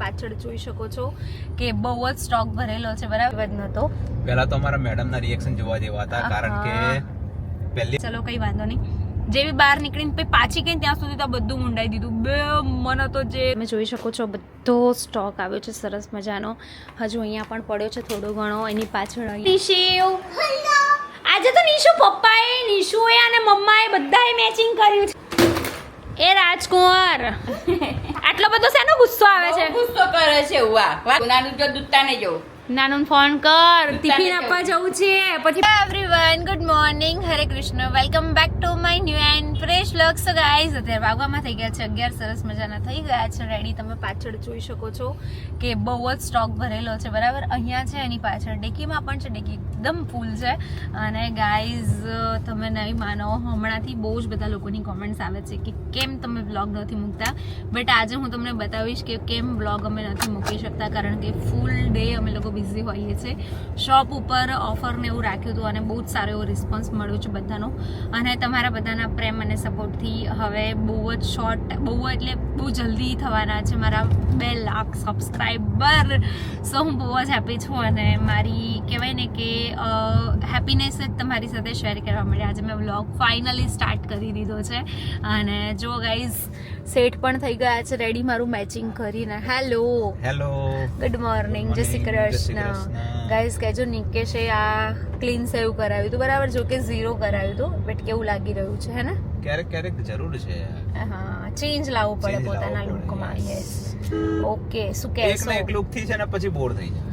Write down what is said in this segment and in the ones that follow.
પાછળ જોઈ શકો છો કે બહુ જ સ્ટોક ભરેલો છે, બરાબર નતો. પહેલા તો અમારા મેડમ ના રિએક્શન જોવા જેવા હતા, કારણ કે પહેલી ચલો કઈ વાંધો નહીં, જેવી બહાર નીકળીને પછી પાછી ગઈ ત્યાં સુધી તો બધું મુંડાઈ દીધું. બે મને તો જે તમે જોઈ શકો છો બધો સ્ટોક આવ્યો છે સરસ મજાનો. હજુ અહીંયા પણ પડ્યો છે થોડો ઘણો, એની પાછળ આજે તો નિશુ પપ્પાએ, નિશુએ અને મમ્માએ બધાએ મેચિંગ કર્યું છે. એ રાજકુમાર આટલો બધો શેનો ગુસ્સો આવે છે? ગુસ્સો કરે છે. નાનું જો દૂધતા ને જો નાનું ફોન કર, ટિફિન આપવા જવું છે. પછી everyone good morning, Hare Krishna, welcome back to my new and fresh vlog. So guys અત્યારે વાગવામાં થઈ ગયા છે 11, સરસ મજાના થઈ ગયા છે રેડી. તમે પાછળ જોઈ શકો છો કે બહુ જ સ્ટોક ભરેલો છે, બરાબર. અહીંયા છે, એની પાછળ ડેકીમાં પણ છે, ડેકી એકદમ ફૂલ છે. અને ગાઈઝ તમે નહીં માનો, હમણાંથી બહુ જ બધા લોકોની કોમેન્ટ્સ આવે છે કે કેમ તમે વ્લોગ નથી મૂકતા, બટ આજે હું તમને બતાવીશ કે કેમ વ્લોગ અમે નથી મૂકી શકતા, કારણ કે ફૂલ ડે અમે લોકો બિઝી હોઈએ છીએ. શોપ ઉપર ઓફર ને એવું રાખ્યું હતું અને બહુ જ સારો એવો રિસ્પોન્સ મળ્યો છે બધાનો. અને તમારા બધાના પ્રેમ અને સપોર્ટથી હવે બહુ જ શોર્ટ, એટલે બહુ જલ્દી થવાના છે મારા 2 લાખ સબસ્ક્રાઈબર. સો હું બહુ જ હેપી છું અને મારી કહેવાય ને કે હેપીનેસ જ તમારી સાથે શેર કરવા માટે આજે મેં વ્લોગ ફાઇનલી સ્ટાર્ટ કરી દીધો છે. અને જો ગાઈઝ સેટ પણ થઈ ગયા છે રેડી મારું મેચિંગ કરીને. હેલો ગુડ મોર્નિંગ, જય શ્રી કૃષ્ણ. ગાઈઝ કહેજો નિકેશે આ ક્લીન સેવ કરાવ્યું હતું, બરાબર, જો કે 0 કરાવ્યું હતું, બટ કેવું લાગી રહ્યું છે હે ને? ક્યારેક જરૂર છે. હા, ચેન્જ લાવવું પડે પોતાના લુકમાં. Yes, okay. શું કહેશો? એક લુક થી છે ને પછી બોર થઈ જાય.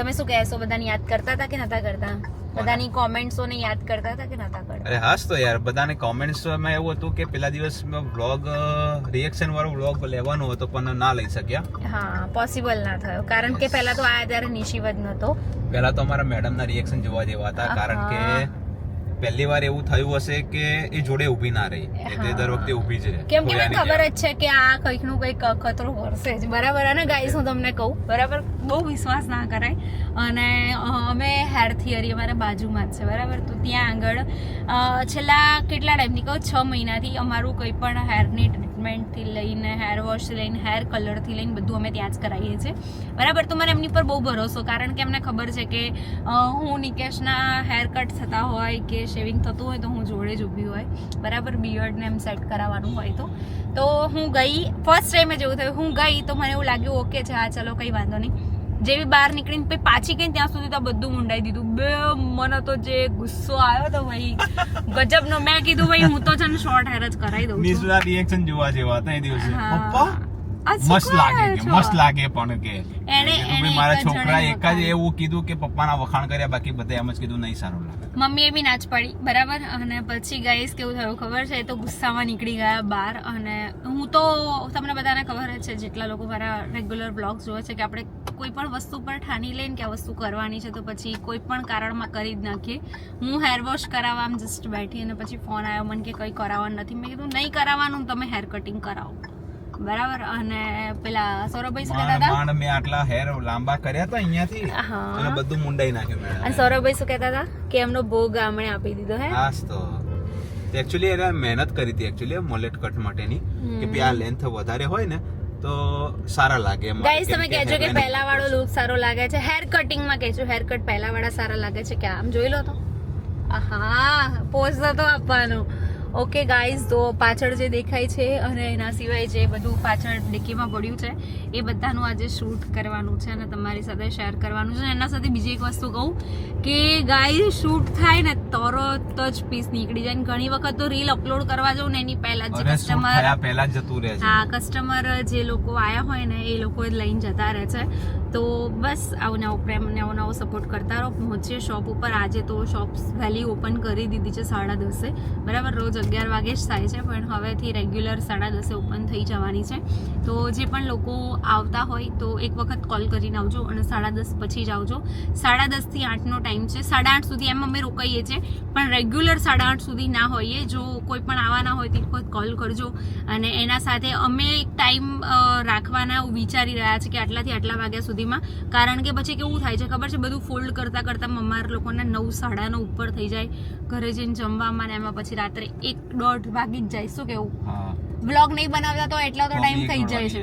તમે શું કહેશો? બધાને યાદ કરતા હતા કે નતા કરતા? બધાની કોમેન્ટ્સો ને યાદ કરતા હતા કે નતા કરતા? અરે હાસ તો યાર, બધાને કોમેન્ટ્સ માં એવું હતું કે પેલા દિવસ વ્લોગ રિએક્શન વાળો વ્લોગ લેવાનો હતો પણ ના લઈ શક્યા. હા, પોસિબલ ના થયો, કારણ કે પહેલા તો આયા ત્યારે નિશિવ જ નતો. પહેલા તો અમારા મેડમ ના રિએક્શન જોવા જેવા હતા, કારણ કે પહેલી વાર એવું થયું હશે કે એ જોડે ઊભી ના રહી, એટલે દર વખતે ઊભી છે. કેમ કે મને ખબર જ છે કે આ કંઈક નું કંઈક અખતરો કરશે જ, બરાબર. અને ગાઈસ હું તમને કહું, બરાબર, બહુ વિશ્વાસ ના કરાય. અને અમે હેર થિયરી અમારા બાજુમાં જ છે, બરાબર. તો ત્યાં આગળ છેલ્લા કેટલા ટાઈમથી કહું, 6 મહિનાથી અમારું કંઈ પણ હેરની ટ્રીટમેન્ટથી લઈને હેર વોશથી લઈને હેર કલરથી લઈને બધું અમે ત્યાં જ કરાવીએ છીએ, બરાબર. તો મને એમની પર બહુ ભરોસો, કારણ કે એમને ખબર છે કે હું નિકેશના હેર કટ થતા હોય કે શેવિંગ થતું હોય તો હું જોડે જ ઊભી હોય, બરાબર. બિયર્ડને એમ સેટ કરાવવાનું હોય તો હું ગઈ. ફર્સ્ટ ટાઈમે જેવું થયું, હું ગઈ તો મને એવું લાગ્યું ઓકે છે, હા ચલો કંઈ વાંધો નહીં. જેવી બહાર નીકળીને પછી પાછી ગઈ ત્યાં સુધી તો બધું મુંડાઈ દીધું. બે મને તો જે ગુસ્સો આવ્યો તો ભાઈ ગજબનો. મેં કીધું ભાઈ હું તો છે ને શોર્ટ હેર જ કરાવી દઉં છું. નિશુના રિએક્શન જોવા જેવા હતા એ દિવસે. પપ્પા મસ્ત લાગે પણ કે મારા છોકરા એક જ એવું કીધું કે પપ્પાના વખાણ કર્યા, બાકી બધા એમ જ કીધું નહીં સારું લાગે. મમ્મીએ બી નાચ પાડી, બરાબર. અને પછી ગાઈસ કેવું થયું ખબર છે, તો ગુસ્સામાં નીકળી ગયા બહાર. અને હું તો તમને બધાને ખબર જ છે, જેટલા લોકો મારા રેગ્યુલર બ્લોગ્સ જોવે છે, કે આપણે કોઈ પણ વસ્તુ પર ઠાની લઈને કે આ વસ્તુ કરવાની છે તો પછી કોઈ પણ કારણમાં કરી જ નાખીએ. હું હેર વોશ કરાવવા આમ જસ્ટ બેઠી અને પછી ફોન આવ્યો મને કે કંઈ કરાવવાનું નથી. મેં કીધું નહીં કરાવવાનું, તમે હેર કટિંગ કરાવો, બરાબર. અને પેલા સૌરભભાઈ શું કહેતા હતા? મેં આટલા હેર લાંબા કર્યા હતા અહીંયાથી અને બધું મુંડાઈ નાખ્યું મેં. અને સૌરભભાઈ શું કહેતા હતા કે એમનો ભોગ આમણે આપી દીધો. હે હાસ તો એકચ્યુઅલી એને મહેનત કરી હતી એકચ્યુઅલી મોલેટ કટ માટેની, કે ભઈ આ લેન્થ વધારે હોય ને તો સારા લાગે એમ. ગાઈસ તમે કહેજો કે પહેલા વાળો લુક સારો લાગે છે. હેર કટિંગમાં કહેજો હેર કટ પહેલા વાળા સારા લાગે છે કે આમ જોઈ લો તો. હા, પોઝ તો આપવાનો. ઓકે ગાઈઝ, તો પાછળ જે દેખાય છે અને એના સિવાય જે બધું પાછળ ડિક્કીમાં પડ્યું છે એ બધાનું આજે શૂટ કરવાનું છે અને તમારી સાથે શેર કરવાનું છે. એના સાથે બીજી એક વસ્તુ કહું કે ગાઈઝ શૂટ થાય ને તરત જ પીસ નીકળી જાય. ઘણી વખત તો રીલ અપલોડ કરવા જાઉં ને એની પહેલા જ કસ્ટમર જે લોકો આયા હોય ને એ લોકો જ લઈને જતા રહે છે. તો બસ આવો નવો પ્રેમ, નવો સપોર્ટ કરતા રહો. પહોંચીએ શોપ ઉપર. આજે તો શોપ વહેલી ઓપન કરી દીધી છે 10:30, બરાબર. રોજ 11 વાગે જ થાય છે, પણ હવેથી રેગ્યુલર 10:30 ઓપન થઈ જવાની છે. તો જે પણ લોકો આવતા હોય તો એક વખત કોલ કરીને આવજો અને 10:30 પછી જ આવજો. 7:30 થી 8નો ટાઈમ છે. 8:30 સુધી એમ અમે રોકાઈએ છીએ, પણ રેગ્યુલર 8:30 સુધી ના હોઈએ. જો કોઈ પણ આવવાના હોય તો એક વખત કોલ કરજો. અને એના સાથે અમે એક ટાઈમ રાખવાના વિચારી રહ્યા છે કે આટલાથી આટલા વાગ્યા સુધીમાં, કારણ કે પછી કેવું થાય છે ખબર છે, બધું ફોલ્ડ કરતા અમારા લોકોને 9-9:30 ઉપર થઈ જાય ઘરે જઈને જમવામાં, એમાં પછી રાત્રે 1-1:30 વાગી જ જાય. શું કેવું? વ્લોગ નહીં બનાવતા તો એટલા તો ટાઈમ થઈ જાય છે.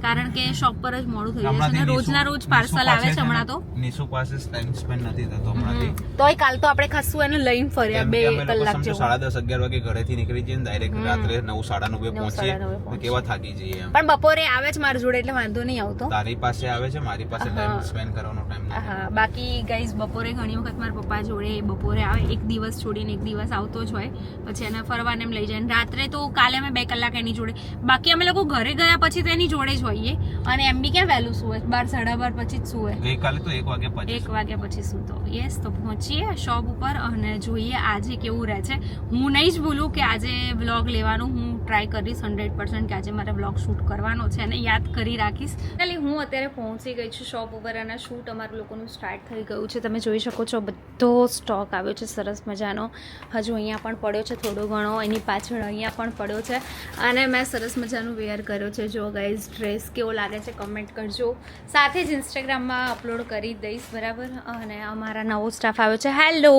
કારણ કે શોપ પર જ મોડું થઈ જાય છે હમણાંથી અને રોજના નિશુ- રોજ નિશુ પાર્સલ આવે પાસે છે હમણાં તો નિશુ પાસે ટાઈમ સ્પેન્ડ નથી થતો હમણાંથી તોય કાલ તો આપણે ખાસું એને લઈને ફર્યા કેમ 2 કે અમે લોકો કલાક સમજો જેવું 10:30-11 વાગે ઘરેથી નીકળી જઈએ ને ડાયરેક્ટ રાત્રે 9:30-9 પહોંચીએ 9:30 તો કેવા થાકી જઈએ એમ પણ બપોરે આવે છે મારી જોડે એટલે વાંધો નહીં આવતો તારી પાસે આવે છે મારી પાસે ટાઈમ હા. સ્પેન્ડ કરવાનો ટાઈમ નથી હા બાકી ગાઈઝ બપોરે ઘણી વખત મારા પપ્પા જોડે બપોરે આવે એક દિવસ છોડીને એક દિવસ આવતો જ હોય પછી એને ફરવાને એમ લઈ જાય અને રાત્રે તો કાલે અમે 2 કલાક એની જોડે બાકી અમે લોકો ઘરે ગયા પછી તો એની જોડે જ હોઈએ અને એમ બી ક્યાં વહેલું સુવે 12-12:30 પછી જ સુવે ગઈકાલે તો 1 વાગે પછી 1 વાગ્યા પછી સૂતો યસ તો પહોંચીએ શોપ ઉપર અને જોઈએ આજે કેવું રહે છે હું નહીં જ ભૂલું કે આજે વ્લોગ લેવાનું હું ટ્રાય કરીશ 100% કે આજે મારે વ્લોગ શૂટ કરવાનો છે અને યાદ કરી રાખીશ એટલે હું અત્યારે પહોંચી ગઈ છું શોપ ઉપર અને શૂટ અમારું લોકોનું સ્ટાર્ટ થઈ ગયું છે તમે જોઈ શકો છો બધો સ્ટોક આવ્યો છે સરસ મજાનો હજુ અહીંયા પણ પડ્યો છે થોડો ઘણો એની પાછળ અહીંયા પણ પડ્યો છે અને મેં સરસ મજાનું વેર કર્યો છે જો ગાઈઝ ડ્રેસ કેવો લાગે છે કમેન્ટ કરજો સાથે જ ઇન્સ્ટાગ્રામમાં અપલોડ કરી દઈશ બરાબર અને અમારા નવો સ્ટાફ આવ્યો છે હેલો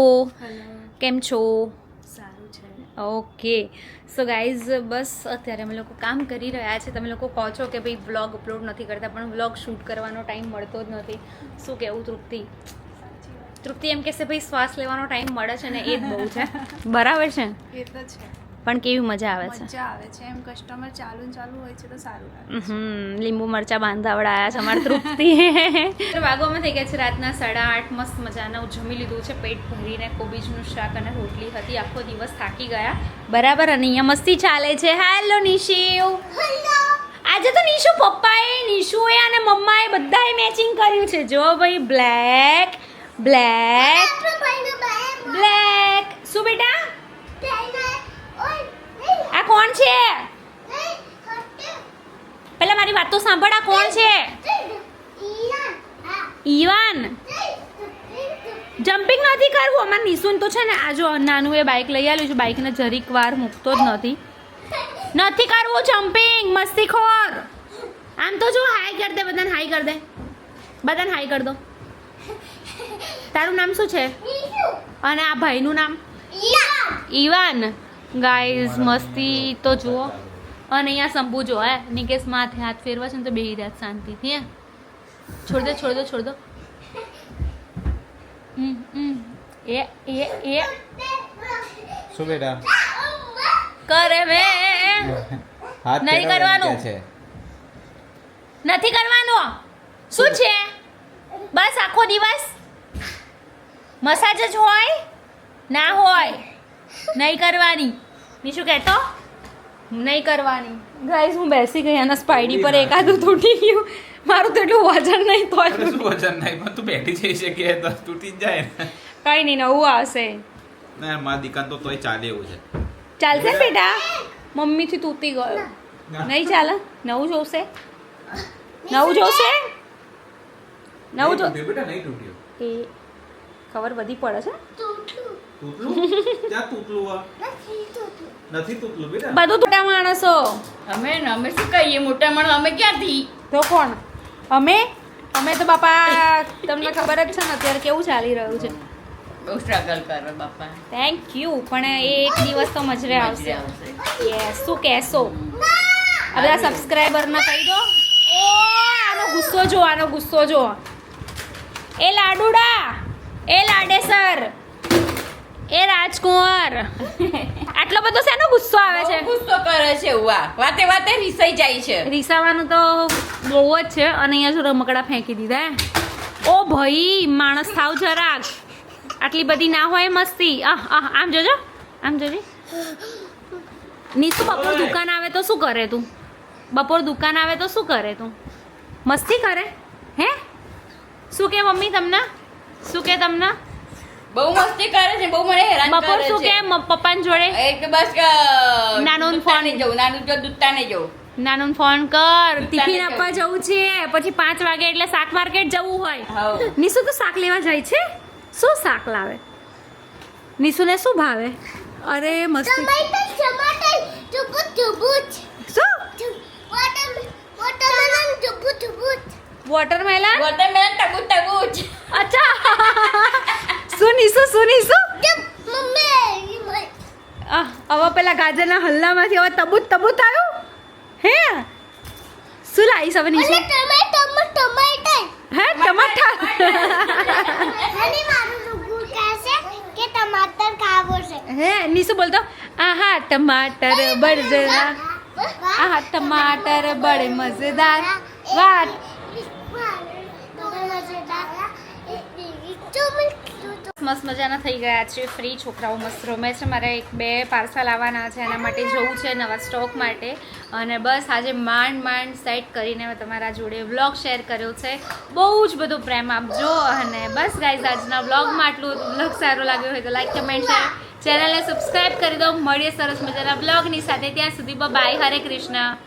કેમ છો સારું છે ઓકે સો ગાઈઝ બસ અત્યારે અમે લોકો કામ કરી રહ્યા છે તમે લોકો કહો છો કે ભાઈ વ્લોગ અપલોડ નથી કરતા પણ વ્લોગ શૂટ કરવાનો ટાઈમ મળતો જ નથી શું કહેવું તૃપ્તિ એમ કહેશે ભાઈ શ્વાસ લેવાનો ટાઈમ મળે છે ને એ જ બહુ છે બરાબર છે એ તો છે પણ કેવી મજા આવે છે મજા આવે છે એમ કસ્ટમર ચાલુ ને ચાલુ હોય છે તો સારું લાગે લીંબુ મરચા બાંધાવડાયા છે અમારી તૃપ્તિ વાગવામાં થઈ ગયા છે રાતના 8:30 મસ્ત મજાના જમી લીધું છે પેટ ભરીને કોબીજનું શાક અને રોટલી હતી આખો દિવસ થાકી ગયા બરાબર અને અહીંયા મસ્તી ચાલે છે હેલો નિશુ આજે તો નિશુ પપ્પાએ નિશુએ અને મમ્માએ બધાએ મેચિંગ કર્યું છે જો ભાઈ બ્લેક શું બેટા આ કોણ છે પેલા મારી વાત તો સાંભળ આ કોણ છે ઈવાન જમ્પિંગ નથી કરવું અમાર નિશુન તો છે ને આ જો નાનું એ બાઇક લઈ આવ્યું છે બાઇકને જરીક વાર મૂકતો જ નથી કરવું જમ્પિંગ મસ્તીખોર આમ તો જો હાઈ કર દે બધાને હાઈ કર દે બધાને હાઈ કર દો તારું નામ શું છે અને આ ભાઈનું નામ ઈવાન ગાઈઝ મસ્તી તો જુઓ અને અહીંયા શંભુ જો હે નિકેશ માથે હાથ ફેરવા છે ને તો બેહી રહ્યા શાંતિથી હે છોડ દો એ શું બેટા કરે વે હાથ નહીં કરવાનું નથી કરવાનું શું છે બસ આખો દિવસ મસાજ જ હોય ના હોય નહીં કરવાની નિશુ કહેતો નહીં કરવાની ગાઈસ હું બેસી ગઈ અને સ્પાઈડી પર એકાદું તૂટી ગયું મારું તો એટલું વજન નહીં તોય શું વજન નહીં પણ તું બેઠી જઈ શકે તો તૂટી જ જાય ને કઈ નહીં નવું આવશે ના મારી દીકરાને તો તોય ચાલે એવું છે ચાલશે ને બેટા મમ્મીથી તૂટી ગયો નહીં ચાલે નવું જોશે નવું જોશે નવું જો બેટા નહીં તૂટ્યો એ ખબર બધી પડે છે તૂટલું ક્યાં તૂટલું આ નથી તૂટલું બેટા બધું તૂટા માણસો અમે શું કહીએ મોટા માણસ અમે ક્યાંથી તો કોણ અમે તો બાપા તમને ખબર જ છે ને અત્યારે કેવું ચાલી રહ્યું છે બહુ સ્ટ્રગલ કરો બાપા થેન્ક યુ પણ એ એક દિવસ તો મજરે આવશે યસ શું કહેશો આ બધા સબસ્ક્રાઈબરને કહી દો ઓ આનો ગુસ્સો જો એ લાડુડા એ લાડેસર એ રાજકુંવર આટલો બધો શેનો ગુસ્સો આવે છે બહુ ગુસ્સો કરે છે વાતે વાતે રીસાઈ જાય છે રીસાવાનું તો બહુ જ છે અને અહીંયા જો રમકડા ફેંકી દીધા હે. ઓ ભાઈ માણસ થાવ જરાક આટલી બધી ના હોય મસ્તી આમ જોજો નીસુ બપોર દુકાન આવે તો શું કરે તું મસ્તી કરે હે શું કે મમ્મી તમને બહુ મસ્તી કરે છે બહુ મને હેરાન બપોર કરે શું છે કે પપ્પાને જોડે એક તો બસ નાનું દૂધતા નહીં જવું નાનું જો દૂધતા નહીં જવું નાનું ફોન કર ટિફિન જવું. આપવા જવું છે પછી 5 વાગે એટલે શાક માર્કેટ જવું હોય હાઉ. નિશુ તો શાક લેવા જાય છે શું શાક લાવે નિશુને શું ભાવે અરે મસ્તી શું વોટરમેલન વોટરમેલન ટબુચ અચ્છા શું નિશુ હવે પેલા ગાજરના હલ્લામાંથી હવે તબૂત આવ્યું હે શું આઈસ હવે નીચે હે ટમાટર હે નીસુ બોલતો આહા ટમાટર બળજરા આહા ટમાટર બડે મજેદાર વાહ મસ્ત મજાના થઈ ગયા છે ફ્રી છોકરાઓ મસ્ત રમે છે મારે 1-2 પાર્સલ આવવાના છે એના માટે જવું છે નવા સ્ટોક માટે અને બસ આજે માંડ સેટ કરીને મેં તમારા જોડે વ્લોગ શેર કર્યો છે બહુ જ બધો પ્રેમ આપજો અને બસ ગાઈઝ આજના વ્લોગમાં આટલું વ્લોગ સારો લાગ્યો હોય તો લાઈક કમેન્ટ શેર ચેનલને સબસ્ક્રાઈબ કરી દો મળીએ સરસ મજાના વ્લોગની સાથે ત્યાં સુધી બાય હરે કૃષ્ણ